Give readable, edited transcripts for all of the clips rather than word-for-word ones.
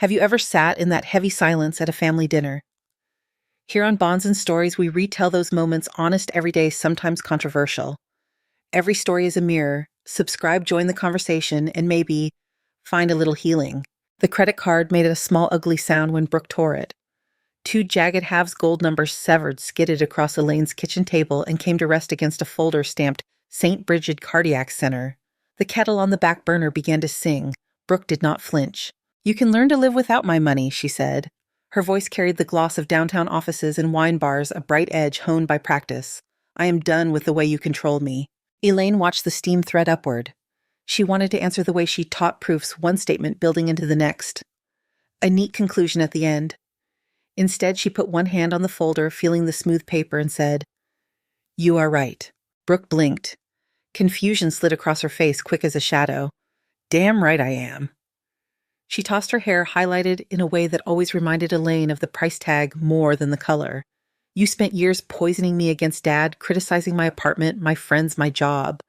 Have you ever sat in that heavy silence at a family dinner? Here on Bonds and Stories, we retell those moments, honest, everyday, sometimes controversial. Every story is a mirror. Subscribe, join the conversation, and maybe find a little healing. The credit card made a small ugly sound when Brooke tore it. Two jagged halves gold numbers severed skidded across Elaine's kitchen table and came to rest against a folder stamped St. Bridget Cardiac Center. The kettle on the back burner began to sing. Brooke did not flinch. "You can learn to live without my money," she said. Her voice carried the gloss of downtown offices and wine bars, a bright edge honed by practice. "I am done with the way you control me." Elaine watched the steam thread upward. She wanted to answer the way she taught proofs, one statement building into the next. A neat conclusion at the end. Instead, she put one hand on the folder, feeling the smooth paper, and said, "You are right." Brooke blinked. Confusion slid across her face, quick as a shadow. "Damn right I am." She tossed her hair, highlighted in a way that always reminded Elaine of the price tag more than the color. "You spent years poisoning me against Dad, criticizing my apartment, my friends, my job.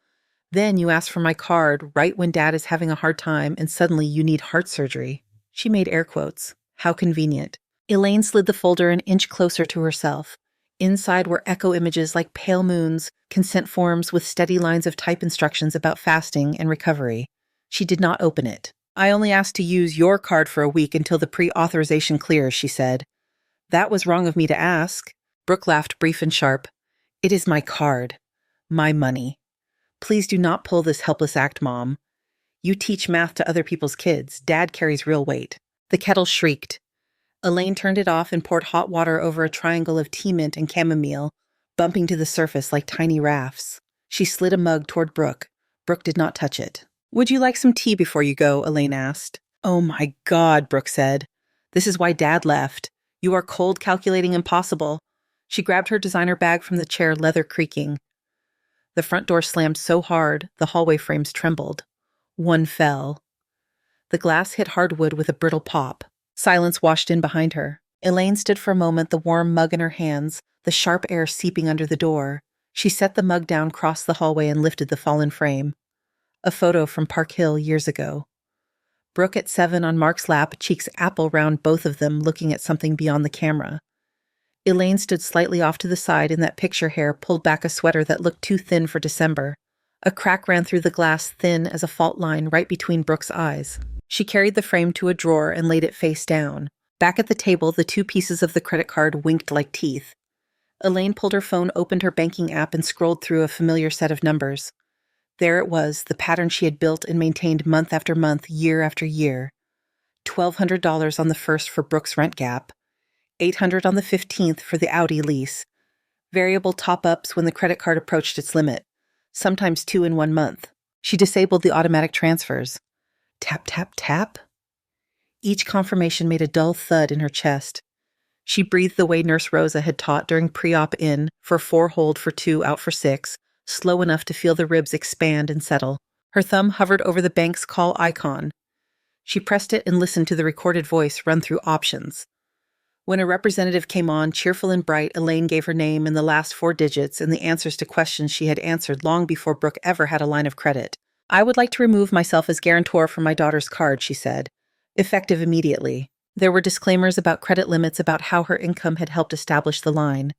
Then you asked for my card right when Dad is having a hard time, and suddenly you need heart surgery." She made air quotes. How convenient. Elaine slid the folder an inch closer to herself. Inside were echo images like pale moons, consent forms with steady lines of type instructions about fasting and recovery. She did not open it. "I only asked to use your card for a week until the pre-authorization clears," she said. "That was wrong of me to ask." Brooke laughed, brief and sharp. "It is my card. My money. Please do not pull this helpless act, Mom. You teach math to other people's kids. Dad carries real weight." The kettle shrieked. Elaine turned it off and poured hot water over a triangle of tea mint and chamomile, bumping to the surface like tiny rafts. She slid a mug toward Brooke. Brooke did not touch it. "Would you like some tea before you go?" Elaine asked. "Oh my God," Brooke said. "This is why Dad left. You are cold, calculating, impossible." She grabbed her designer bag from the chair, leather creaking. The front door slammed so hard, the hallway frames trembled. One fell. The glass hit hardwood with a brittle pop. Silence washed in behind her. Elaine stood for a moment, the warm mug in her hands, the sharp air seeping under the door. She set the mug down, crossed the hallway, and lifted the fallen frame. A photo from Park Hill years ago. Brooke at 7 on Mark's lap, cheeks apple round both of them, looking at something beyond the camera. Elaine stood slightly off to the side in that picture hair, pulled back a sweater that looked too thin for December. A crack ran through the glass, thin as a fault line, right between Brooke's eyes. She carried the frame to a drawer and laid it face down. Back at the table, the two pieces of the credit card winked like teeth. Elaine pulled her phone, opened her banking app, and scrolled through a familiar set of numbers. There it was, the pattern she had built and maintained month after month, year after year. $1,200 on the first for Brooke's rent gap. $800 on the 15th for the Audi lease. Variable top-ups when the credit card approached its limit. Sometimes 2 in 1 month. She disabled the automatic transfers. Tap, tap, tap. Each confirmation made a dull thud in her chest. She breathed the way Nurse Rosa had taught during pre-op in, for 4 hold for 2, out for 6, slow enough to feel the ribs expand and settle. Her thumb hovered over the bank's call icon. She pressed it and listened to the recorded voice run through options. When a representative came on, cheerful and bright, Elaine gave her name and the last 4 digits and the answers to questions she had answered long before Brooke ever had a line of credit. "I would like to remove myself as guarantor for my daughter's card," she said. Effective immediately. There were disclaimers about credit limits, about how her income had helped establish the line.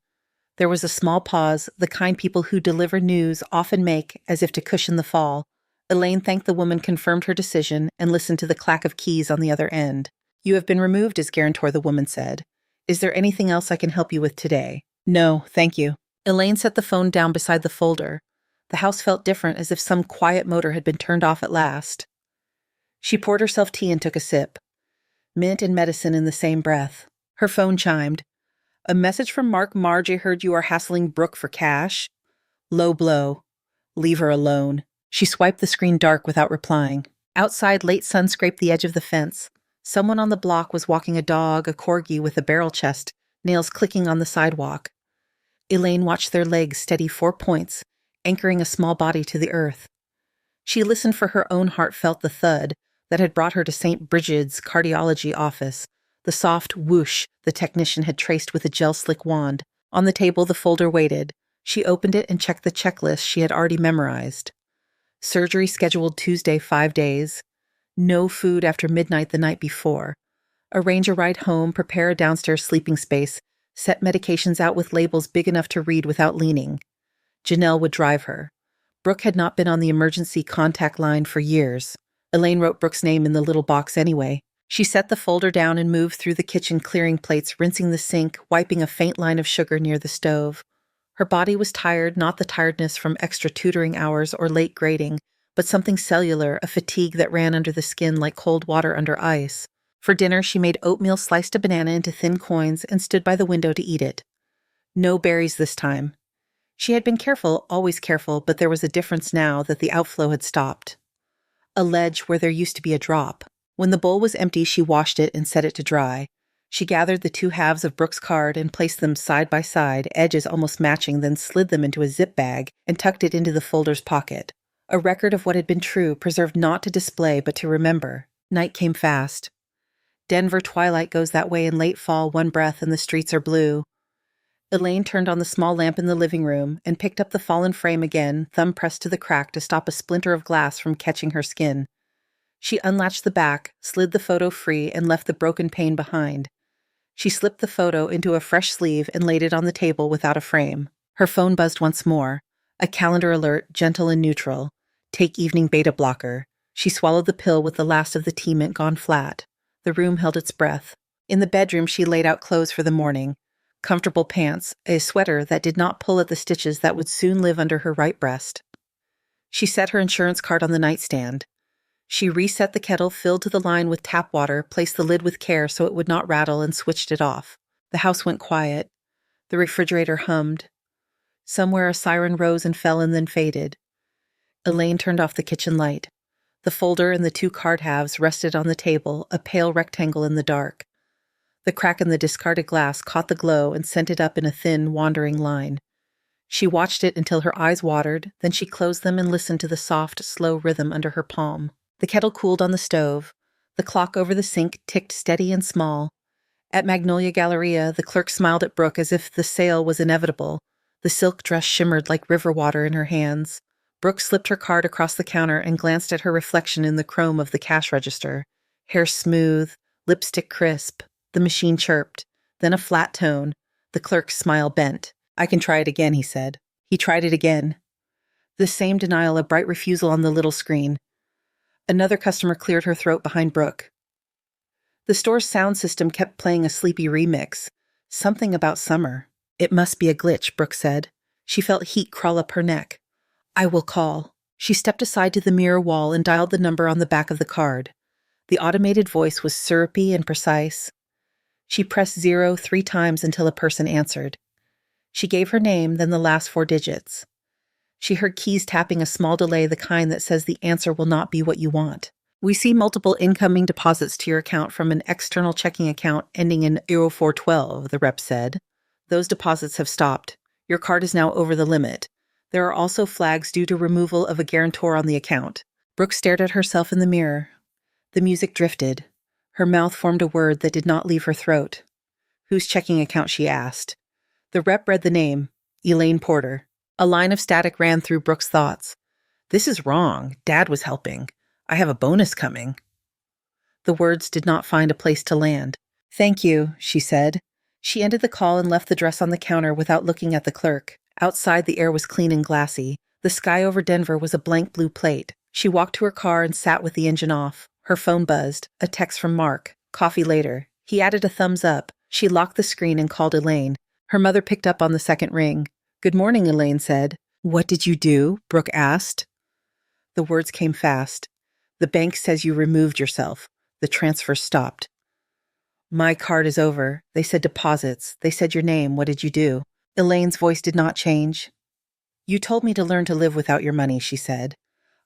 There was a small pause, the kind people who deliver news often make, as if to cushion the fall. Elaine thanked the woman, confirmed her decision, and listened to the clack of keys on the other end. "You have been removed as guarantor," the woman said. "Is there anything else I can help you with today?" "No, thank you." Elaine set the phone down beside the folder. The house felt different, as if some quiet motor had been turned off at last. She poured herself tea and took a sip. Mint and medicine in the same breath. Her phone chimed. "A message from Mark. Marge, I heard you are hassling Brooke for cash." Low blow. Leave her alone. She swiped the screen dark without replying. Outside, late sun scraped the edge of the fence. Someone on the block was walking a dog, a corgi with a barrel chest, nails clicking on the sidewalk. Elaine watched their legs steady 4 points, anchoring a small body to the earth. She listened, for her own heart felt the thud that had brought her to St. Bridget's cardiology office, the soft whoosh the technician had traced with a gel-slick wand. On the table, the folder waited. She opened it and checked the checklist she had already memorized. Surgery scheduled Tuesday, 5 days. No food after midnight the night before. Arrange a ride home, prepare a downstairs sleeping space, set medications out with labels big enough to read without leaning. Janelle would drive her. Brooke had not been on the emergency contact line for years. Elaine wrote Brooke's name in the little box anyway. She set the folder down and moved through the kitchen, clearing plates, rinsing the sink, wiping a faint line of sugar near the stove. Her body was tired, not the tiredness from extra tutoring hours or late grading, but something cellular, a fatigue that ran under the skin like cold water under ice. For dinner, she made oatmeal, sliced a banana into thin coins, and stood by the window to eat it. No berries this time. She had been careful, always careful, but there was a difference now that the outflow had stopped. A ledge where there used to be a drop. When the bowl was empty, she washed it and set it to dry. She gathered the two halves of Brooke's card and placed them side by side, edges almost matching, then slid them into a zip bag and tucked it into the folder's pocket. A record of what had been true, preserved not to display but to remember. Night came fast. Denver twilight goes that way in late fall, one breath, and the streets are blue. Elaine turned on the small lamp in the living room and picked up the fallen frame again, thumb pressed to the crack to stop a splinter of glass from catching her skin. She unlatched the back, slid the photo free, and left the broken pane behind. She slipped the photo into a fresh sleeve and laid it on the table without a frame. Her phone buzzed once more. A calendar alert, gentle and neutral. Take evening beta blocker. She swallowed the pill with the last of the tea mint gone flat. The room held its breath. In the bedroom, she laid out clothes for the morning. Comfortable pants, a sweater that did not pull at the stitches that would soon live under her right breast. She set her insurance card on the nightstand. She reset the kettle filled to the line with tap water, placed the lid with care so it would not rattle, and switched it off. The house went quiet. The refrigerator hummed. Somewhere a siren rose and fell and then faded. Elaine turned off the kitchen light. The folder and the two card halves rested on the table, a pale rectangle in the dark. The crack in the discarded glass caught the glow and sent it up in a thin, wandering line. She watched it until her eyes watered, then she closed them and listened to the soft, slow rhythm under her palm. The kettle cooled on the stove. The clock over the sink ticked steady and small. At Magnolia Galleria, the clerk smiled at Brooke as if the sale was inevitable. The silk dress shimmered like river water in her hands. Brooke slipped her card across the counter and glanced at her reflection in the chrome of the cash register. Hair smooth, lipstick crisp. The machine chirped, then a flat tone. The clerk's smile bent. I can try it again, he said. He tried it again. The same denial, a bright refusal on the little screen. Another customer cleared her throat behind Brooke. The store's sound system kept playing a sleepy remix. Something about summer. It must be a glitch, Brooke said. She felt heat crawl up her neck. I will call. She stepped aside to the mirror wall and dialed the number on the back of the card. The automated voice was syrupy and precise. She pressed 0 3 times until a person answered. She gave her name, then the last 4 digits. She heard keys tapping, a small delay, the kind that says the answer will not be what you want. We see multiple incoming deposits to your account from an external checking account ending in 0412, the rep said. Those deposits have stopped. Your card is now over the limit. There are also flags due to removal of a guarantor on the account. Brooke stared at herself in the mirror. The music drifted. Her mouth formed a word that did not leave her throat. Whose checking account, she asked. The rep read the name, Elaine Porter. A line of static ran through Brooke's thoughts. This is wrong. Dad was helping. I have a bonus coming. The words did not find a place to land. Thank you, she said. She ended the call and left the dress on the counter without looking at the clerk. Outside, the air was clean and glassy. The sky over Denver was a blank blue plate. She walked to her car and sat with the engine off. Her phone buzzed. A text from Mark. Coffee later. He added a thumbs up. She locked the screen and called Elaine. Her mother picked up on the second ring. Good morning, Elaine said. What did you do? Brooke asked. The words came fast. The bank says you removed yourself. The transfer stopped. My card is over. They said deposits. They said your name. What did you do? Elaine's voice did not change. You told me to learn to live without your money, she said.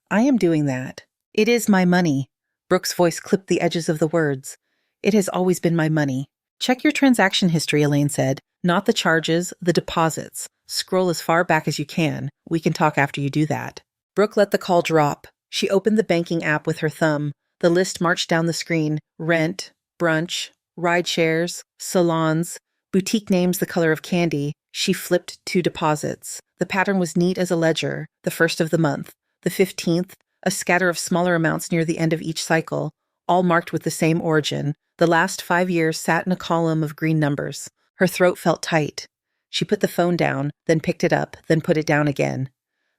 I am doing that. It is my money. Brooke's voice clipped the edges of the words. It has always been my money. Check your transaction history, Elaine said. Not the charges, the deposits. Scroll as far back as you can. We can talk after you do that. Brooke let the call drop. She opened the banking app with her thumb. The list marched down the screen. Rent, brunch, ride shares, salons, boutique names the color of candy. She flipped 2 deposits. The pattern was neat as a ledger. The first of the month. The 15th, a scatter of smaller amounts near the end of each cycle, all marked with the same origin. The last 5 years sat in a column of green numbers. Her throat felt tight. She put the phone down, then picked it up, then put it down again.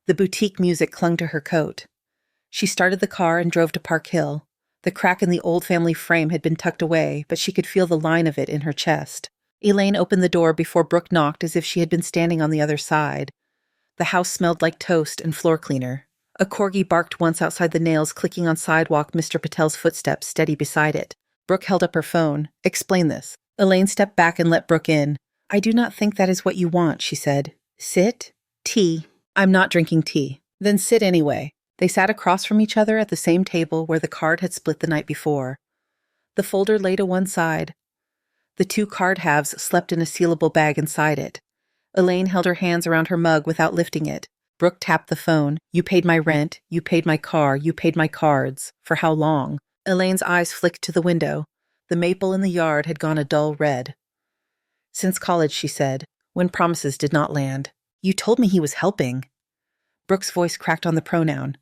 The boutique music clung to her coat. She started the car and drove to Park Hill. The crack in the old family frame had been tucked away, but she could feel the line of it in her chest. Elaine opened the door before Brooke knocked, as if she had been standing on the other side. The house smelled like toast and floor cleaner. A corgi barked once outside the nails clicking on sidewalk, Mr. Patel's footsteps steady beside it. Brooke held up her phone. "Explain this." Elaine stepped back and let Brooke in. "I do not think that is what you want," she said. "Sit. Tea." "I'm not drinking tea." "Then sit anyway." They sat across from each other at the same table where the card had split the night before. The folder lay to one side. The two card halves slept in a sealable bag inside it. Elaine held her hands around her mug without lifting it. Brooke tapped the phone. "You paid my rent. You paid my car. You paid my cards. For how long?" Elaine's eyes flicked to the window. The maple in the yard had gone a dull red. "Since college," she said, when promises did not land. "You told me he was helping." Brooke's voice cracked on the pronoun.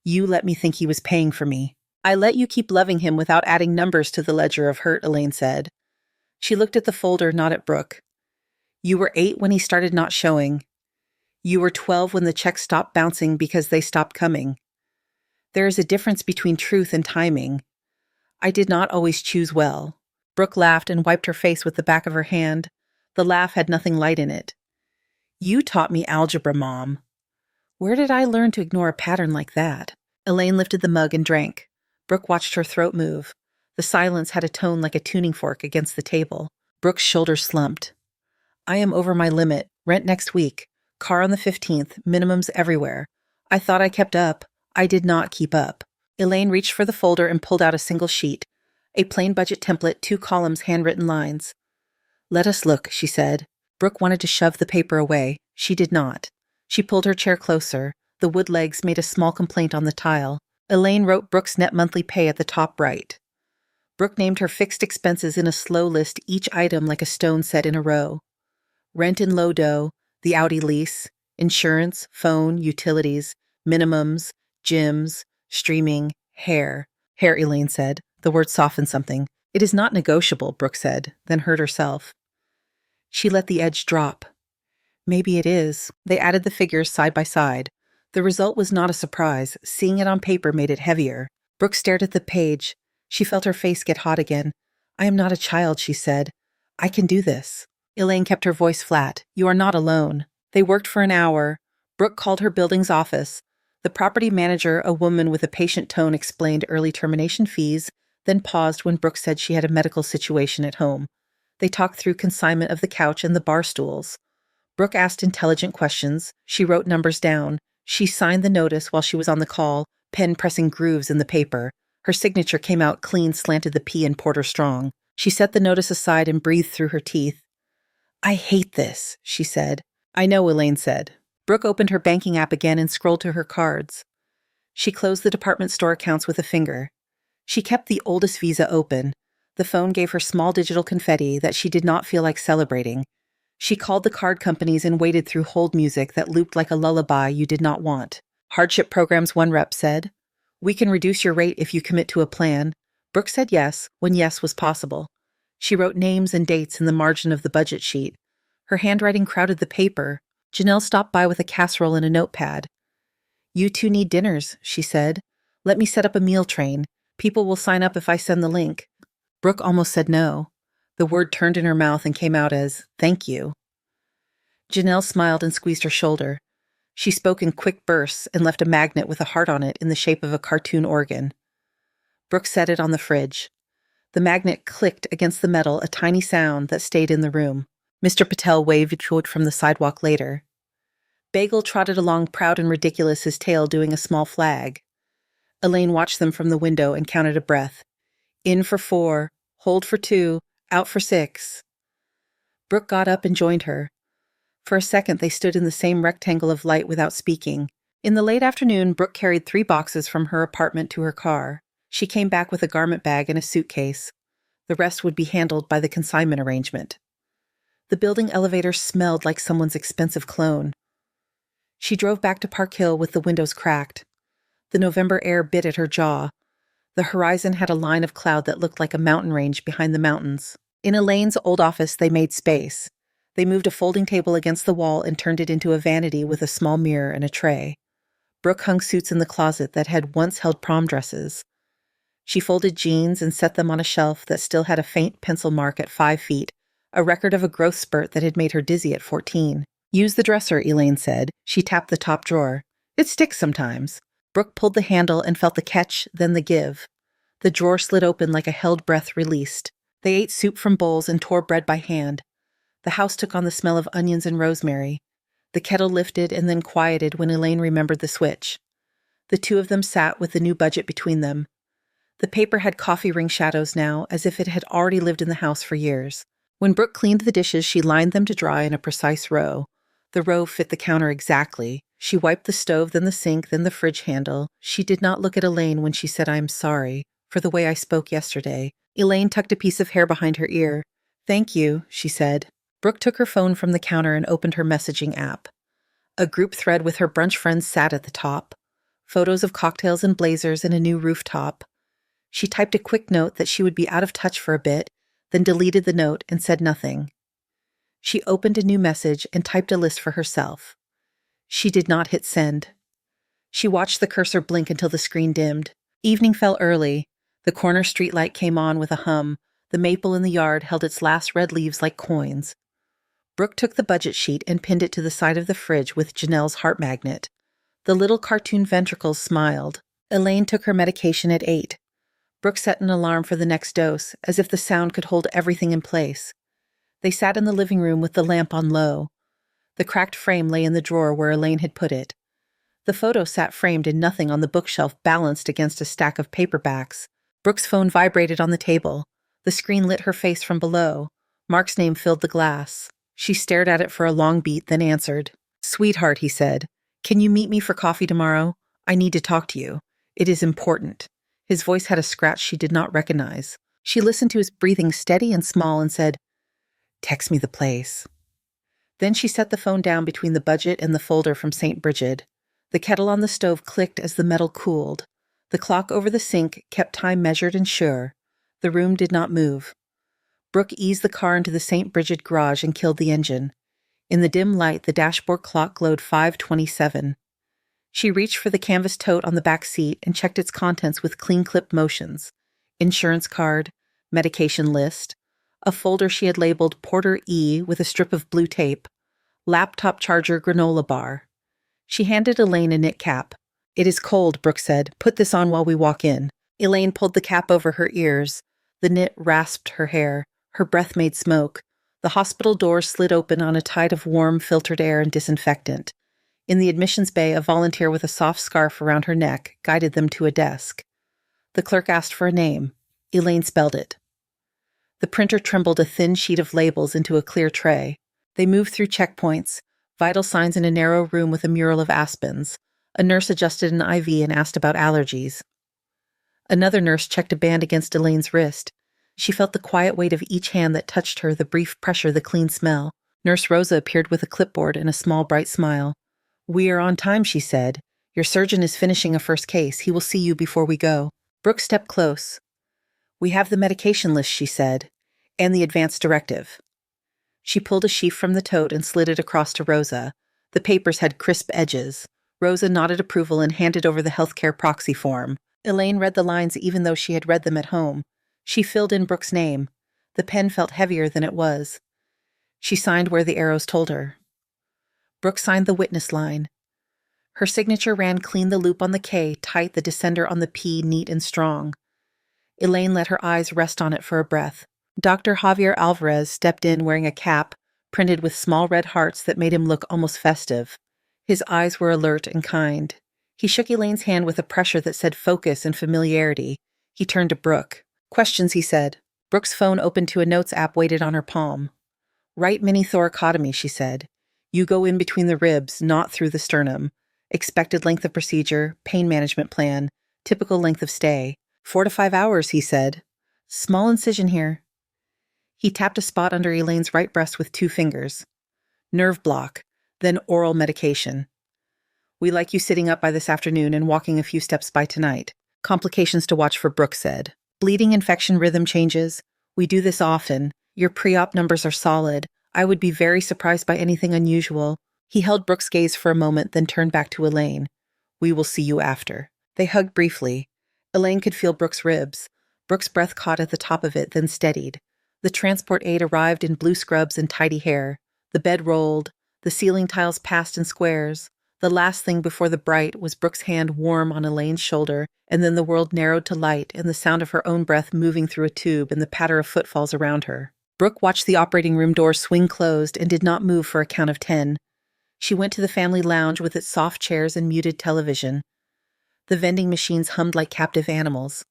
"You let me think he was paying for me." "I let you keep loving him without adding numbers to the ledger of hurt," Elaine said. She looked at the folder, not at Brooke. "You were 8 when he started not showing. You were 12 when the checks stopped bouncing because they stopped coming. There is a difference between truth and timing. I did not always choose well." Brooke laughed and wiped her face with the back of her hand. The laugh had nothing light in it. "You taught me algebra, Mom." "Where did I learn to ignore a pattern like that?" Elaine lifted the mug and drank. Brooke watched her throat move. The silence had a tone like a tuning fork against the table. Brooke's shoulders slumped. "I am over my limit. Rent next week. Car on the 15th. Minimums everywhere. I thought I kept up. I did not keep up." Elaine reached for the folder and pulled out a single sheet. A plain budget template, 2 columns, handwritten lines. "Let us look," she said. Brooke wanted to shove the paper away. She did not. She pulled her chair closer. The wood legs made a small complaint on the tile. Elaine wrote Brooke's net monthly pay at the top right. Brooke named her fixed expenses in a slow list, each item like a stone set in a row. Rent in low dough, the Audi lease, insurance, phone, utilities, minimums, gyms, streaming, hair. "Hair," Elaine said. The word softened something. "It is not negotiable," Brooke said, then heard herself. She let the edge drop. "Maybe it is." They added the figures side by side. The result was not a surprise. Seeing it on paper made it heavier. Brooke stared at the page. She felt her face get hot again. "I am not a child," she said. "I can do this." Elaine kept her voice flat. "You are not alone." They worked for an hour. Brooke called her building's office. The property manager, a woman with a patient tone, explained early termination fees, then paused when Brooke said she had a medical situation at home. They talked through consignment of the couch and the bar stools. Brooke asked intelligent questions. She wrote numbers down. She signed the notice while she was on the call, pen pressing grooves in the paper. Her signature came out clean, slanted the P in Porter Strong. She set the notice aside and breathed through her teeth. "I hate this," she said. "I know," Elaine said. Brooke opened her banking app again and scrolled to her cards. She closed the department store accounts with a finger. She kept the oldest Visa open. The phone gave her small digital confetti that she did not feel like celebrating. She called the card companies and waded through hold music that looped like a lullaby you did not want. "Hardship programs," one rep said. "We can reduce your rate if you commit to a plan." Brooke said yes, when yes was possible. She wrote names and dates in the margin of the budget sheet. Her handwriting crowded the paper. Janelle stopped by with a casserole and a notepad. "You two need dinners," she said. "Let me set up a meal train. People will sign up if I send the link." Brooke almost said no. The word turned in her mouth and came out as, "Thank you." Janelle smiled and squeezed her shoulder. She spoke in quick bursts and left a magnet with a heart on it in the shape of a cartoon organ. Brooke set it on the fridge. The magnet clicked against the metal, a tiny sound that stayed in the room. Mr. Patel waved toward from the sidewalk later. Bagel trotted along proud and ridiculous, his tail doing a small flag. Elaine watched them from the window and counted a breath. In for 4, hold for 2, out for 6. Brooke got up and joined her. For a second they stood in the same rectangle of light without speaking. In the late afternoon, Brooke carried 3 boxes from her apartment to her car. She came back with a garment bag and a suitcase. The rest would be handled by the consignment arrangement. The building elevator smelled like someone's expensive cologne. She drove back to Park Hill with the windows cracked. The November air bit at her jaw. The horizon had a line of cloud that looked like a mountain range behind the mountains. In Elaine's old office, they made space. They moved a folding table against the wall and turned it into a vanity with a small mirror and a tray. Brooke hung suits in the closet that had once held prom dresses. She folded jeans and set them on a shelf that still had a faint pencil mark at 5 feet, a record of a growth spurt that had made her dizzy at 14. "Use the dresser," Elaine said. She tapped the top drawer. "It sticks sometimes." Brooke pulled the handle and felt the catch, then the give. The drawer slid open like a held breath released. They ate soup from bowls and tore bread by hand. The house took on the smell of onions and rosemary. The kettle lifted and then quieted when Elaine remembered the switch. The two of them sat with the new budget between them. The paper had coffee ring shadows now, as if it had already lived in the house for years. When Brooke cleaned the dishes, she lined them to dry in a precise row. The row fit the counter exactly. She wiped the stove, then the sink, then the fridge handle. She did not look at Elaine when she said, "I am sorry for the way I spoke yesterday." Elaine tucked a piece of hair behind her ear. "Thank you," she said. Brooke took her phone from the counter and opened her messaging app. A group thread with her brunch friends sat at the top. Photos of cocktails and blazers and a new rooftop. She typed a quick note that she would be out of touch for a bit, then deleted the note and said nothing. She opened a new message and typed a list for herself. She did not hit send. She watched the cursor blink until the screen dimmed. Evening fell early. The corner streetlight came on with a hum. The maple in the yard held its last red leaves like coins. Brooke took the budget sheet and pinned it to the side of the fridge with Janelle's heart magnet. The little cartoon ventricles smiled. Elaine took her medication at 8. Brooke set an alarm for the next dose, as if the sound could hold everything in place. They sat in the living room with the lamp on low. The cracked frame lay in the drawer where Elaine had put it. The photo sat framed in nothing on the bookshelf, balanced against a stack of paperbacks. Brooke's phone vibrated on the table. The screen lit her face from below. Mark's name filled the glass. She stared at it for a long beat, then answered. "Sweetheart," he said, "can you meet me for coffee tomorrow? I need to talk to you. It is important." His voice had a scratch she did not recognize. She listened to his breathing steady and small and said, "Text me the place." Then she set the phone down between the budget and the folder from St. Bridget. The kettle on the stove clicked as the metal cooled. The clock over the sink kept time measured and sure. The room did not move. Brooke eased the car into the St. Bridget garage and killed the engine. In the dim light, the dashboard clock glowed 5:27. She reached for the canvas tote on the back seat and checked its contents with clean-clipped motions. Insurance card, medication list, a folder she had labeled Porter E with a strip of blue tape, laptop charger granola bar. She handed Elaine a knit cap. "It is cold," Brooke said. "Put this on while we walk in." Elaine pulled the cap over her ears. The knit rasped her hair. Her breath made smoke. The hospital door slid open on a tide of warm, filtered air and disinfectant. In the admissions bay, a volunteer with a soft scarf around her neck guided them to a desk. The clerk asked for a name. Elaine spelled it. The printer trembled a thin sheet of labels into a clear tray. They moved through checkpoints, vital signs in a narrow room with a mural of aspens. A nurse adjusted an IV and asked about allergies. Another nurse checked a band against Elaine's wrist. She felt the quiet weight of each hand that touched her, the brief pressure, the clean smell. Nurse Rosa appeared with a clipboard and a small, bright smile. "We are on time," she said. "Your surgeon is finishing a first case. He will see you before we go." Brooke stepped close. "We have the medication list," she said, "and the advance directive." She pulled a sheaf from the tote and slid it across to Rosa. The papers had crisp edges. Rosa nodded approval and handed over the healthcare proxy form. Elaine read the lines even though she had read them at home. She filled in Brooke's name. The pen felt heavier than it was. She signed where the arrows told her. Brooke signed the witness line. Her signature ran clean, the loop on the K, tight, the descender on the P, neat and strong. Elaine let her eyes rest on it for a breath. Dr. Javier Alvarez stepped in wearing a cap, printed with small red hearts that made him look almost festive. His eyes were alert and kind. He shook Elaine's hand with a pressure that said focus and familiarity. He turned to Brooke. "Questions," he said. Brooke's phone opened to a notes app weighted on her palm. "Right mini thoracotomy," she said. "You go in between the ribs, not through the sternum. Expected length of procedure, pain management plan, typical length of stay. 4 to 5 hours," he said. "Small incision here." He tapped a spot under Elaine's right breast with 2 fingers. "Nerve block, then oral medication. We like you sitting up by this afternoon and walking a few steps by tonight." Complications to watch for, Brooke said. Bleeding, infection, rhythm changes. We do this often. Your pre-op numbers are solid. I would be very surprised by anything unusual. He held Brooke's gaze for a moment, then turned back to Elaine. We will see you after. They hugged briefly. Elaine could feel Brooke's ribs. Brooke's breath caught at the top of it, then steadied. The transport aide arrived in blue scrubs and tidy hair. The bed rolled. The ceiling tiles passed in squares. The last thing before the bright was Brooke's hand warm on Elaine's shoulder, and then the world narrowed to light and the sound of her own breath moving through a tube and the patter of footfalls around her. Brooke watched the operating room door swing closed and did not move for a count of 10. She went to the family lounge with its soft chairs and muted television. The vending machines hummed like captive animals.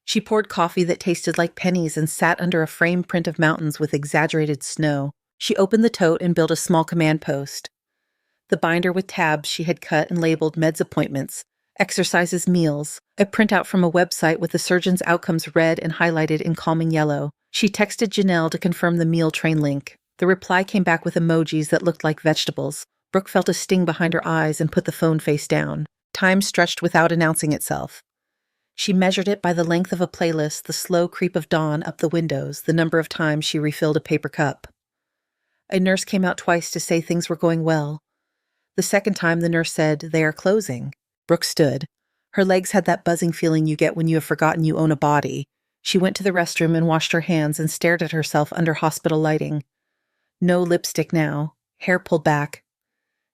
She poured coffee that tasted like pennies and sat under a framed print of mountains with exaggerated snow. She opened the tote and built a small command post. The binder with tabs she had cut and labeled meds appointments, exercises, meals, a printout from a website with the surgeon's outcomes read and highlighted in calming yellow. She texted Janelle to confirm the meal train link. The reply came back with emojis that looked like vegetables. Brooke felt a sting behind her eyes and put the phone face down. Time stretched without announcing itself. She measured it by the length of a playlist, the slow creep of dawn up the windows, the number of times she refilled a paper cup. A nurse came out twice to say things were going well. The second time, the nurse said, "They are closing." Brooke stood. Her legs had that buzzing feeling you get when you have forgotten you own a body. She went to the restroom and washed her hands and stared at herself under hospital lighting. No lipstick now, hair pulled back.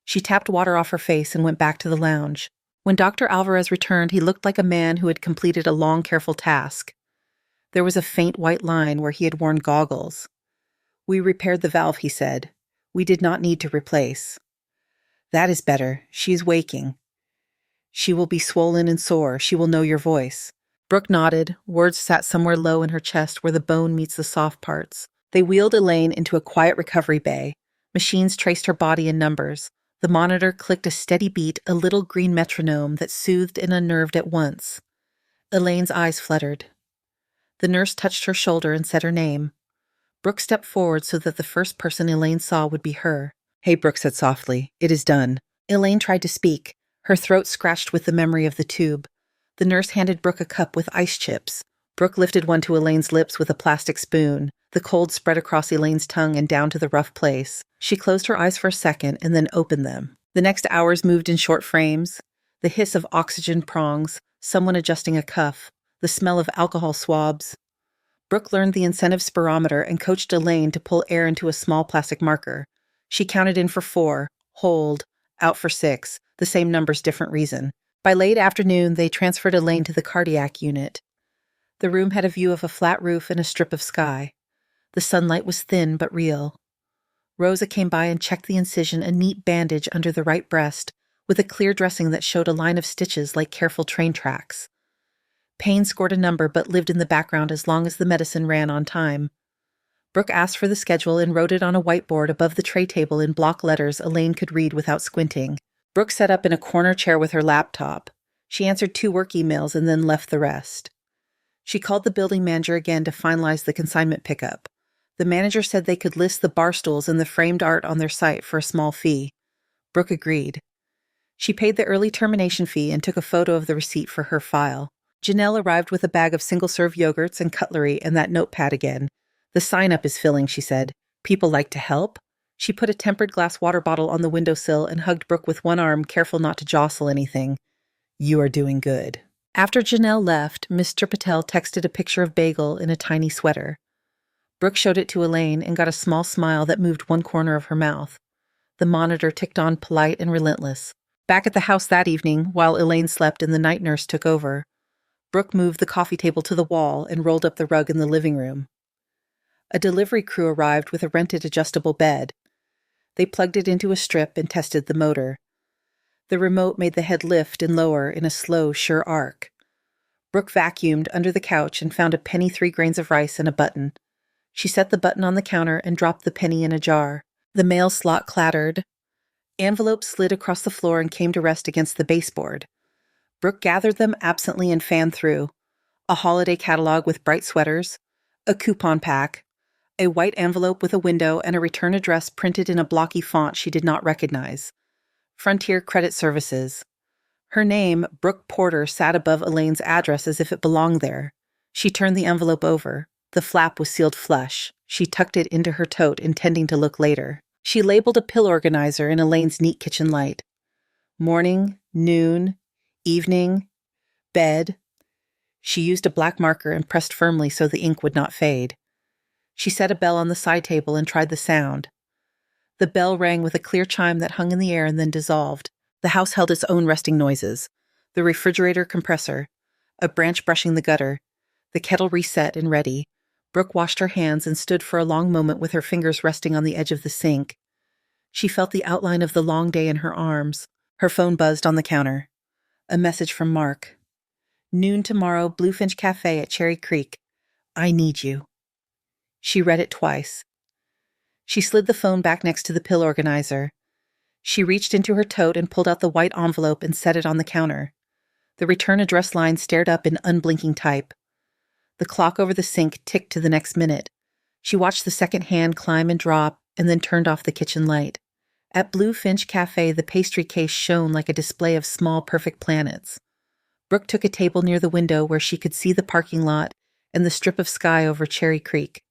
She tapped water off her face and went back to the lounge. When Dr. Alvarez returned, he looked like a man who had completed a long, careful task. There was a faint white line where he had worn goggles. "We repaired the valve," he said. "We did not need to replace." "That is better. She is waking. She will be swollen and sore. She will know your voice." Brooke nodded. Words sat somewhere low in her chest where the bone meets the soft parts. They wheeled Elaine into a quiet recovery bay. Machines traced her body in numbers. The monitor clicked a steady beat, a little green metronome that soothed and unnerved at once. Elaine's eyes fluttered. The nurse touched her shoulder and said her name. Brooke stepped forward so that the first person Elaine saw would be her. "Hey," Brooke said softly. "It is done." Elaine tried to speak. Her throat scratched with the memory of the tube. The nurse handed Brooke a cup with ice chips. Brooke lifted one to Elaine's lips with a plastic spoon. The cold spread across Elaine's tongue and down to the rough place. She closed her eyes for a second and then opened them. The next hours moved in short frames. The hiss of oxygen prongs, someone adjusting a cuff, the smell of alcohol swabs. Brooke learned the incentive spirometer and coached Elaine to pull air into a small plastic marker. She counted in for 4, hold, out for 6, the same numbers, different reason. By late afternoon, they transferred Elaine to the cardiac unit. The room had a view of a flat roof and a strip of sky. The sunlight was thin but real. Rosa came by and checked the incision, a neat bandage under the right breast, with a clear dressing that showed a line of stitches like careful train tracks. Pain scored a number but lived in the background as long as the medicine ran on time. Brooke asked for the schedule and wrote it on a whiteboard above the tray table in block letters Elaine could read without squinting. Brooke sat up in a corner chair with her laptop. She answered 2 work emails and then left the rest. She called the building manager again to finalize the consignment pickup. The manager said they could list the bar stools and the framed art on their site for a small fee. Brooke agreed. She paid the early termination fee and took a photo of the receipt for her file. Janelle arrived with a bag of single-serve yogurts and cutlery and that notepad again. "The sign-up is filling," she said. "People like to help." She put a tempered glass water bottle on the windowsill and hugged Brooke with one arm, careful not to jostle anything. "You are doing good." After Janelle left, Mr. Patel texted a picture of Bagel in a tiny sweater. Brooke showed it to Elaine and got a small smile that moved one corner of her mouth. The monitor ticked on, polite and relentless. Back at the house that evening, while Elaine slept and the night nurse took over, Brooke moved the coffee table to the wall and rolled up the rug in the living room. A delivery crew arrived with a rented adjustable bed. They plugged it into a strip and tested the motor. The remote made the head lift and lower in a slow, sure arc. Brooke vacuumed under the couch and found a penny 3 grains of rice and a button. She set the button on the counter and dropped the penny in a jar. The mail slot clattered. Envelopes slid across the floor and came to rest against the baseboard. Brooke gathered them absently and fanned through. A holiday catalog with bright sweaters, a coupon pack, a white envelope with a window and a return address printed in a blocky font she did not recognize. Frontier Credit Services. Her name, Brooke Porter, sat above Elaine's address as if it belonged there. She turned the envelope over. The flap was sealed flush. She tucked it into her tote, intending to look later. She labeled a pill organizer in Elaine's neat kitchen light. Morning, noon, evening, bed. She used a black marker and pressed firmly so the ink would not fade. She set a bell on the side table and tried the sound. The bell rang with a clear chime that hung in the air and then dissolved. The house held its own resting noises. The refrigerator compressor, a branch brushing the gutter, the kettle reset and ready. Brooke washed her hands and stood for a long moment with her fingers resting on the edge of the sink. She felt the outline of the long day in her arms. Her phone buzzed on the counter. A message from Mark. Noon tomorrow, Bluefinch Cafe at Cherry Creek. I need you. She read it twice. She slid the phone back next to the pill organizer. She reached into her tote and pulled out the white envelope and set it on the counter. The return address line stared up in unblinking type. The clock over the sink ticked to the next minute. She watched the second hand climb and drop and then turned off the kitchen light. At Bluefinch Cafe, the pastry case shone like a display of small, perfect planets. Brooke took a table near the window where she could see the parking lot and the strip of sky over Cherry Creek.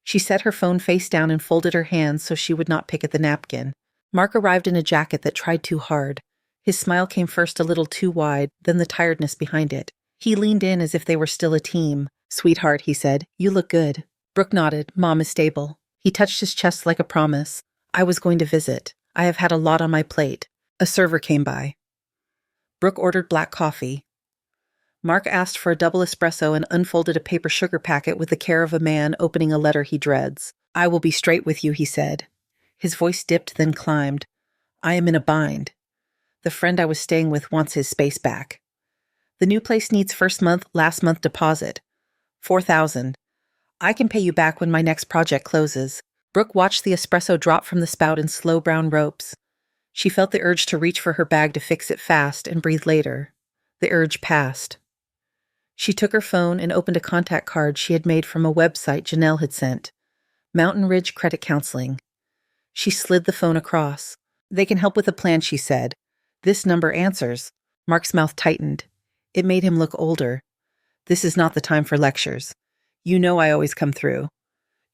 She set her phone face down and folded her hands so she would not pick at the napkin. Mark arrived in a jacket that tried too hard. His smile came first a little too wide, then the tiredness behind it. He leaned in as if they were still a team. Sweetheart, he said, you look good. Brooke nodded. Mom is stable. He touched his chest like a promise. I was going to visit. I have had a lot on my plate. A server came by. Brooke ordered black coffee. Mark asked for a double espresso and unfolded a paper sugar packet with the care of a man opening a letter he dreads. I will be straight with you, he said. His voice dipped, then climbed. I am in a bind. The friend I was staying with wants his space back. The new place needs first month, last month deposit. $4,000. I can pay you back when my next project closes. Brooke watched the espresso drop from the spout in slow brown ropes. She felt the urge to reach for her bag to fix it fast and breathe later. The urge passed. She took her phone and opened a contact card she had made from a website Janelle had sent. Mountain Ridge Credit Counseling. She slid the phone across. They can help with a plan, she said. This number answers. Mark's mouth tightened. It made him look older. This is not the time for lectures. You know I always come through.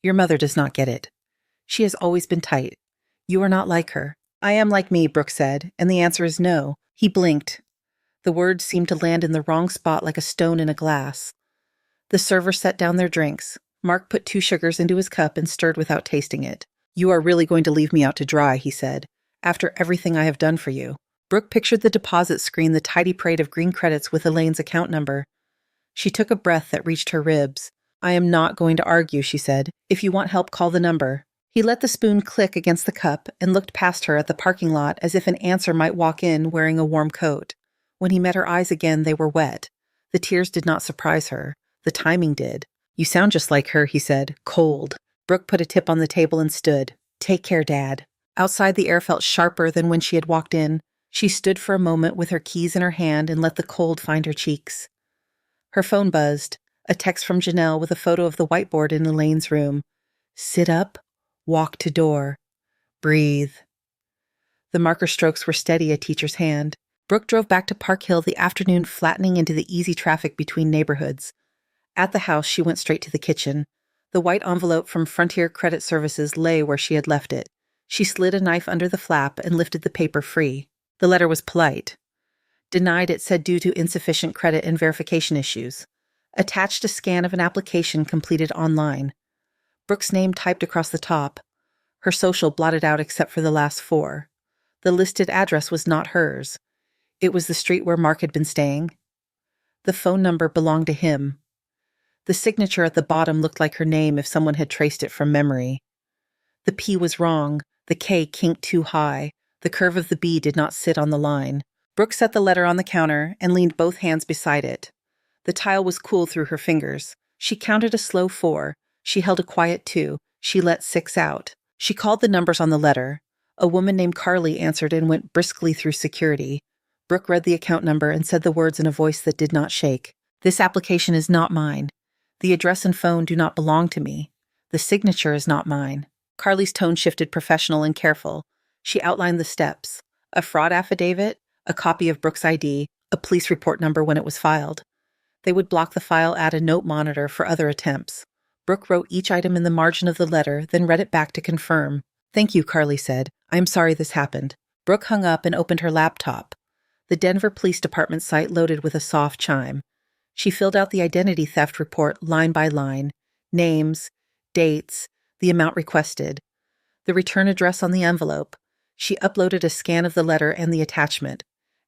Your mother does not get it. She has always been tight. You are not like her. I am like me, Brooke said, and the answer is no. He blinked. The words seemed to land in the wrong spot like a stone in a glass. The server set down their drinks. Mark put 2 sugars into his cup and stirred without tasting it. You are really going to leave me out to dry, he said, after everything I have done for you. Brooke pictured the deposit screen, the tidy parade of green credits with Elaine's account number. She took a breath that reached her ribs. I am not going to argue, she said. If you want help, call the number. He let the spoon click against the cup and looked past her at the parking lot as if an answer might walk in wearing a warm coat. When he met her eyes again, they were wet. The tears did not surprise her. The timing did. You sound just like her, he said, cold. Brooke put a tip on the table and stood. Take care, Dad. Outside, the air felt sharper than when she had walked in. She stood for a moment with her keys in her hand and let the cold find her cheeks. Her phone buzzed. A text from Janelle with a photo of the whiteboard in Elaine's room. Sit up, walk to door, breathe. The marker strokes were steady, a teacher's hand. Brooke drove back to Park Hill, the afternoon flattening into the easy traffic between neighborhoods. At the house, she went straight to the kitchen. The white envelope from Frontier Credit Services lay where she had left it. She slid a knife under the flap and lifted the paper free. The letter was polite. Denied, it said due to insufficient credit and verification issues. Attached a scan of an application completed online. Brooke's name typed across the top. Her social blotted out except for the last 4. The listed address was not hers. It was the street where Mark had been staying. The phone number belonged to him. The signature at the bottom looked like her name if someone had traced it from memory. The P was wrong. The K kinked too high. The curve of the B did not sit on the line. Brooke set the letter on the counter and leaned both hands beside it. The tile was cool through her fingers. She counted a slow 4. She held a quiet 2. She let 6 out. She called the numbers on the letter. A woman named Carly answered and went briskly through security. Brooke read the account number and said the words in a voice that did not shake. This application is not mine. The address and phone do not belong to me. The signature is not mine. Carly's tone shifted professional and careful. She outlined the steps. A fraud affidavit, a copy of Brooke's ID, a police report number when it was filed. They would block the file, add a note monitor for other attempts. Brooke wrote each item in the margin of the letter, then read it back to confirm. "Thank you," Carly said. "I am sorry this happened." Brooke hung up and opened her laptop. The Denver Police Department site loaded with a soft chime. She filled out the identity theft report line by line, names, dates, the amount requested, the return address on the envelope. She uploaded a scan of the letter and the attachment.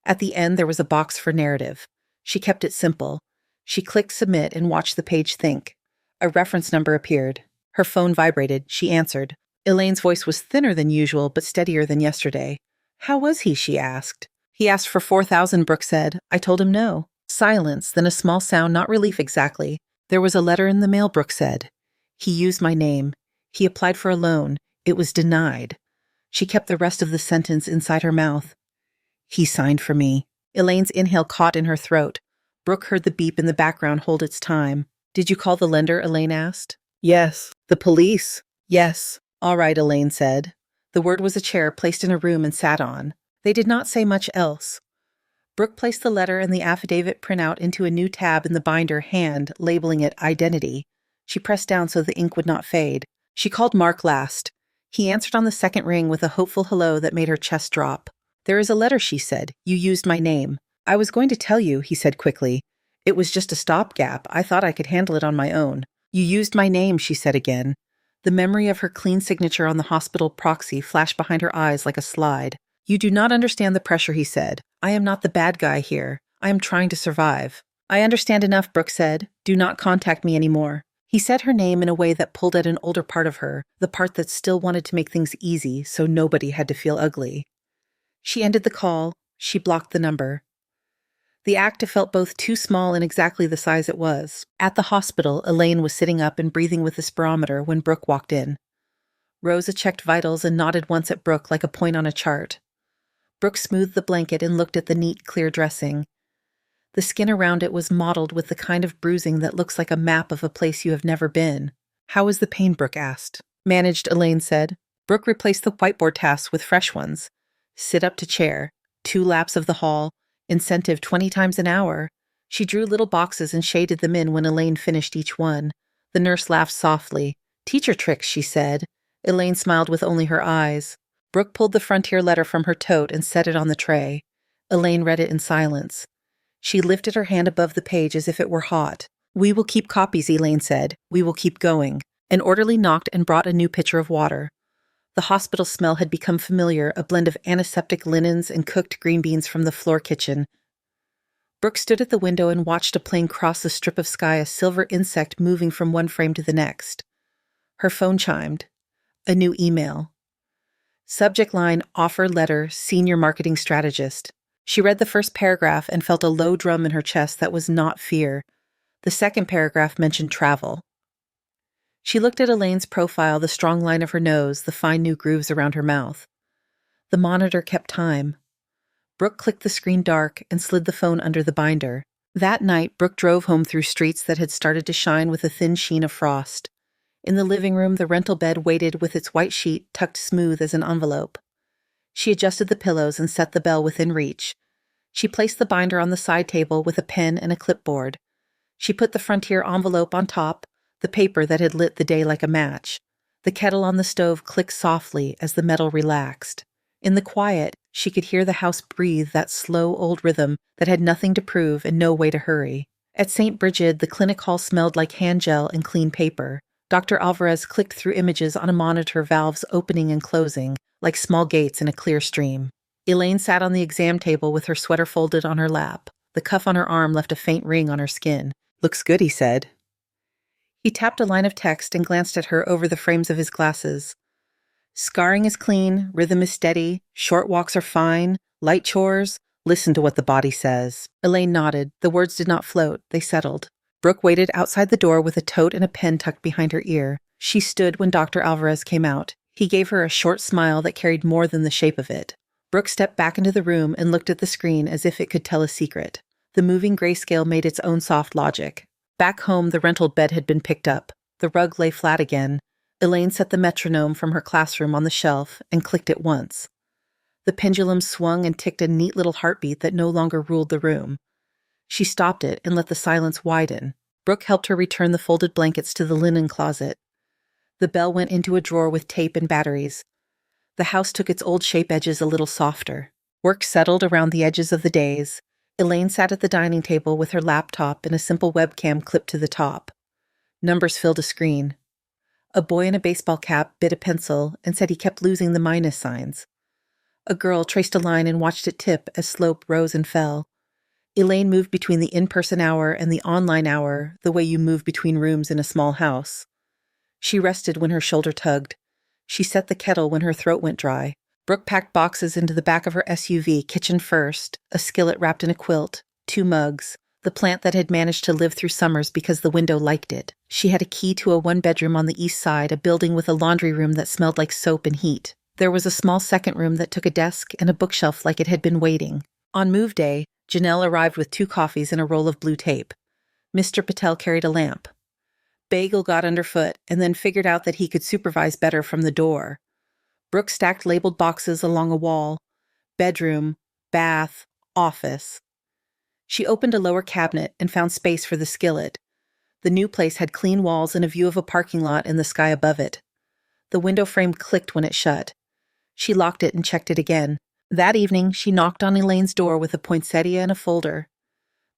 At the end, there was a box for narrative. She kept it simple. She clicked submit and watched the page think. A reference number appeared. Her phone vibrated. She answered. Elaine's voice was thinner than usual, but steadier than yesterday. "How was he?" she asked. "He asked for 4,000, Brooke said. I told him no." Silence, then a small sound, not relief exactly. "There was a letter in the mail," Brooke said. "He used my name. He applied for a loan. It was denied." She kept the rest of the sentence inside her mouth. "He signed for me." Elaine's inhale caught in her throat. Brooke heard the beep in the background hold its time. "Did you call the lender?" Elaine asked. "Yes." "The police?" "Yes." "All right," Elaine said. The word was a chair placed in a room and sat on. They did not say much else. Brooke placed the letter and the affidavit printout into a new tab in the binder, hand labeling it Identity. She pressed down so the ink would not fade. She called Mark last. He answered on the second ring with a hopeful hello that made her chest drop. "There is a letter," she said. "You used my name." "I was going to tell you," he said quickly. "It was just a stopgap. I thought I could handle it on my own." "You used my name," she said again. The memory of her clean signature on the hospital proxy flashed behind her eyes like a slide. "You do not understand the pressure," he said. "I am not the bad guy here. I am trying to survive." "I understand enough," Brooke said. "Do not contact me anymore." He said her name in a way that pulled at an older part of her, the part that still wanted to make things easy so nobody had to feel ugly. She ended the call. She blocked the number. The act felt both too small and exactly the size it was. At the hospital, Elaine was sitting up and breathing with the spirometer when Brooke walked in. Rosa checked vitals and nodded once at Brooke like a point on a chart. Brooke smoothed the blanket and looked at the neat, clear dressing. The skin around it was mottled with the kind of bruising that looks like a map of a place you have never been. "How is the pain?" Brooke asked. "Managed," Elaine said. Brooke replaced the whiteboard tasks with fresh ones. Sit up to chair, 2 laps of the hall, incentive 20 times an hour. She drew little boxes and shaded them in when Elaine finished each one. The nurse laughed softly. "Teacher tricks," she said. Elaine smiled with only her eyes. Brooke pulled the Frontier letter from her tote and set it on the tray. Elaine read it in silence. She lifted her hand above the page as if it were hot. "We will keep copies," Elaine said. "We will keep going." An orderly knocked and brought a new pitcher of water. The hospital smell had become familiar, a blend of antiseptic linens and cooked green beans from the floor kitchen. Brooke stood at the window and watched a plane cross the strip of sky, a silver insect moving from one frame to the next. Her phone chimed. A new email. Subject line, offer letter, senior marketing strategist. She read the first paragraph and felt a low drum in her chest that was not fear. The second paragraph mentioned travel. She looked at Elaine's profile, the strong line of her nose, the fine new grooves around her mouth. The monitor kept time. Brooke clicked the screen dark and slid the phone under the binder. That night, Brooke drove home through streets that had started to shine with a thin sheen of frost. In the living room, the rental bed waited with its white sheet tucked smooth as an envelope. She adjusted the pillows and set the bell within reach. She placed the binder on the side table with a pen and a clipboard. She put the Frontier envelope on top, the paper that had lit the day like a match. The kettle on the stove clicked softly as the metal relaxed. In the quiet, she could hear the house breathe that slow old rhythm that had nothing to prove and no way to hurry. At St. Brigid, the clinic hall smelled like hand gel and clean paper. Dr. Alvarez clicked through images on a monitor, valves opening and closing, like small gates in a clear stream. Elaine sat on the exam table with her sweater folded on her lap. The cuff on her arm left a faint ring on her skin. "Looks good," he said. He tapped a line of text and glanced at her over the frames of his glasses. "Scarring is clean, rhythm is steady, short walks are fine, light chores, listen to what the body says." Elaine nodded. The words did not float, they settled. Brooke waited outside the door with a tote and a pen tucked behind her ear. She stood when Dr. Alvarez came out. He gave her a short smile that carried more than the shape of it. Brooke stepped back into the room and looked at the screen as if it could tell a secret. The moving grayscale made its own soft logic. Back home, the rental bed had been picked up. The rug lay flat again. Elaine set the metronome from her classroom on the shelf and clicked it once. The pendulum swung and ticked a neat little heartbeat that no longer ruled the room. She stopped it and let the silence widen. Brooke helped her return the folded blankets to the linen closet. The bell went into a drawer with tape and batteries. The house took its old shape edges a little softer. Work settled around the edges of the days. Elaine sat at the dining table with her laptop and a simple webcam clipped to the top. Numbers filled a screen. A boy in a baseball cap bit a pencil and said he kept losing the minus signs. A girl traced a line and watched it tip as slope rose and fell. Elaine moved between the in-person hour and the online hour the way you move between rooms in a small house. She rested when her shoulder tugged. She set the kettle when her throat went dry. Brooke packed boxes into the back of her SUV, kitchen first, a skillet wrapped in a quilt, 2 mugs, the plant that had managed to live through summers because the window liked it. She had a key to a 1-bedroom on the east side, a building with a laundry room that smelled like soap and heat. There was a small second room that took a desk and a bookshelf like it had been waiting. On move day, Janelle arrived with 2 coffees and a roll of blue tape. Mr. Patel carried a lamp. Bagel got underfoot and then figured out that he could supervise better from the door. Brooke stacked labeled boxes along a wall. Bedroom, bath, office. She opened a lower cabinet and found space for the skillet. The new place had clean walls and a view of a parking lot and the sky above it. The window frame clicked when it shut. She locked it and checked it again. That evening, she knocked on Elaine's door with a poinsettia and a folder.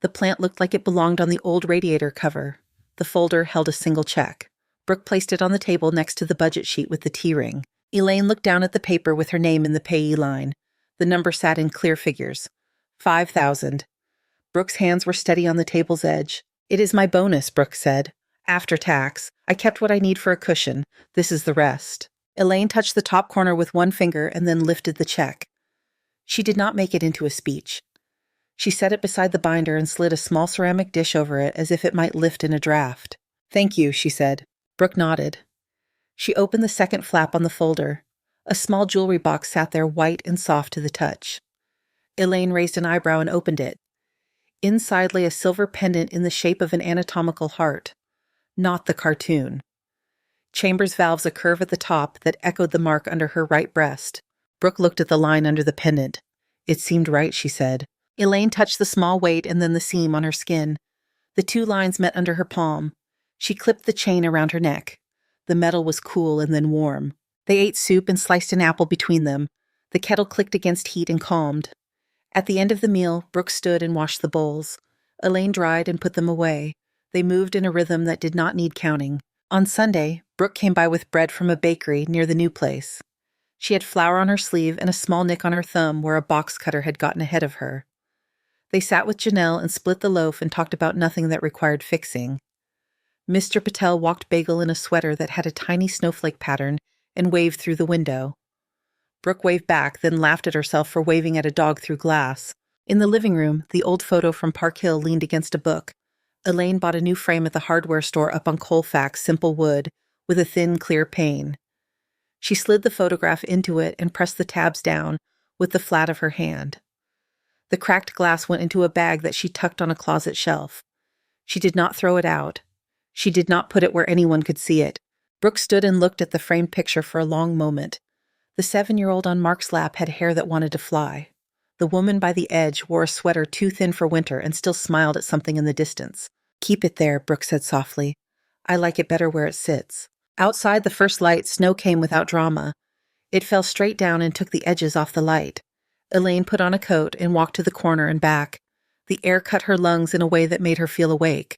The plant looked like it belonged on the old radiator cover. The folder held a single check. Brooke placed it on the table next to the budget sheet with the T-ring. Elaine looked down at the paper with her name in the payee line. The number sat in clear figures. 5,000. Brooke's hands were steady on the table's edge. "It is my bonus," Brooke said. "After tax. I kept what I need for a cushion. This is the rest." Elaine touched the top corner with one finger and then lifted the check. She did not make it into a speech. She set it beside the binder and slid a small ceramic dish over it as if it might lift in a draft. "Thank you," she said. Brooke nodded. She opened the second flap on the folder. A small jewelry box sat there, white and soft to the touch. Elaine raised an eyebrow and opened it. Inside lay a silver pendant in the shape of an anatomical heart. Not the cartoon. Chambers valves a curve at the top that echoed the mark under her right breast. Brooke looked at the line under the pendant. It seemed right, she said. Elaine touched the small weight and then the seam on her skin. The 2 lines met under her palm. She clipped the chain around her neck. The metal was cool and then warm. They ate soup and sliced an apple between them. The kettle clicked against heat and calmed. At the end of the meal, Brooke stood and washed the bowls. Elaine dried and put them away. They moved in a rhythm that did not need counting. On Sunday, Brooke came by with bread from a bakery near the new place. She had flour on her sleeve and a small nick on her thumb where a box cutter had gotten ahead of her. They sat with Janelle and split the loaf and talked about nothing that required fixing. Mr. Patel walked Bagel in a sweater that had a tiny snowflake pattern and waved through the window. Brooke waved back, then laughed at herself for waving at a dog through glass. In the living room, the old photo from Park Hill leaned against a book. Elaine bought a new frame at the hardware store up on Colfax, simple wood, with a thin, clear pane. She slid the photograph into it and pressed the tabs down with the flat of her hand. The cracked glass went into a bag that she tucked on a closet shelf. She did not throw it out. She did not put it where anyone could see it. Brooke stood and looked at the framed picture for a long moment. The 7-year-old on Mark's lap had hair that wanted to fly. The woman by the edge wore a sweater too thin for winter and still smiled at something in the distance. "Keep it there," Brooke said softly. "I like it better where it sits." Outside the first light, snow came without drama. It fell straight down and took the edges off the light. Elaine put on a coat and walked to the corner and back. The air cut her lungs in a way that made her feel awake.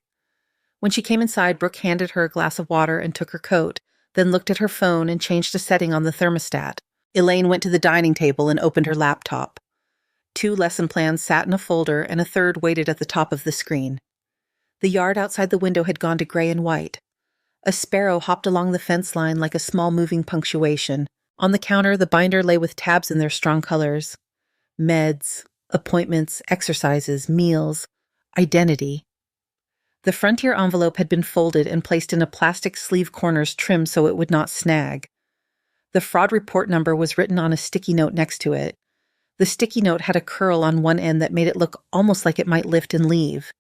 When she came inside, Brooke handed her a glass of water and took her coat, then looked at her phone and changed a setting on the thermostat. Elaine went to the dining table and opened her laptop. 2 lesson plans sat in a folder and a third waited at the top of the screen. The yard outside the window had gone to gray and white. A sparrow hopped along the fence line like a small moving punctuation. On the counter, the binder lay with tabs in their strong colors. Meds, appointments, exercises, meals, identity. The Frontier envelope had been folded and placed in a plastic sleeve corners trimmed so it would not snag. The fraud report number was written on a sticky note next to it. The sticky note had a curl on one end that made it look almost like it might lift and leave.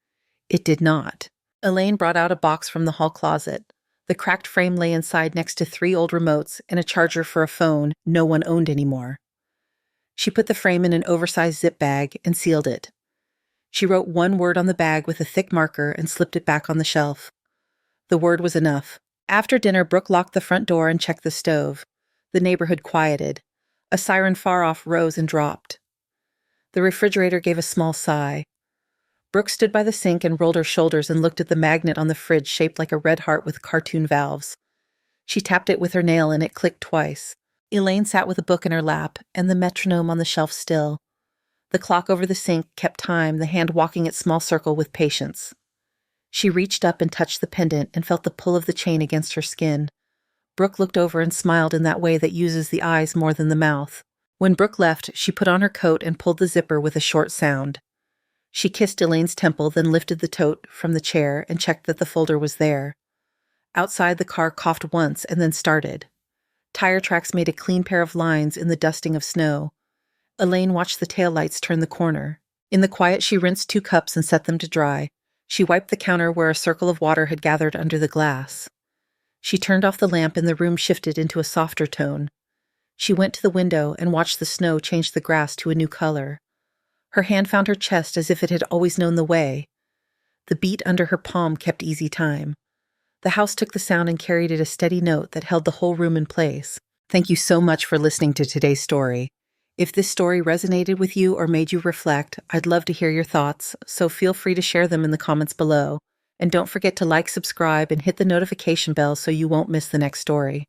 It did not. Elaine brought out a box from the hall closet. The cracked frame lay inside next to 3 old remotes and a charger for a phone no one owned anymore. She put the frame in an oversized zip bag and sealed it. She wrote one word on the bag with a thick marker and slipped it back on the shelf. The word was enough. After dinner, Brooke locked the front door and checked the stove. The neighborhood quieted. A siren far off rose and dropped. The refrigerator gave a small sigh. Brooke stood by the sink and rolled her shoulders and looked at the magnet on the fridge shaped like a red heart with cartoon valves. She tapped it with her nail and it clicked twice. Elaine sat with a book in her lap and the metronome on the shelf still. The clock over the sink kept time, the hand walking its small circle with patience. She reached up and touched the pendant and felt the pull of the chain against her skin. Brooke looked over and smiled in that way that uses the eyes more than the mouth. When Brooke left, she put on her coat and pulled the zipper with a short sound. She kissed Elaine's temple, then lifted the tote from the chair and checked that the folder was there. Outside, the car coughed once and then started. Tire tracks made a clean pair of lines in the dusting of snow. Elaine watched the taillights turn the corner. In the quiet, she rinsed 2 cups and set them to dry. She wiped the counter where a circle of water had gathered under the glass. She turned off the lamp and the room shifted into a softer tone. She went to the window and watched the snow change the grass to a new color. Her hand found her chest as if it had always known the way. The beat under her palm kept easy time. The house took the sound and carried it a steady note that held the whole room in place. Thank you so much for listening to today's story. If this story resonated with you or made you reflect, I'd love to hear your thoughts, so feel free to share them in the comments below. And don't forget to like, subscribe, and hit the notification bell so you won't miss the next story.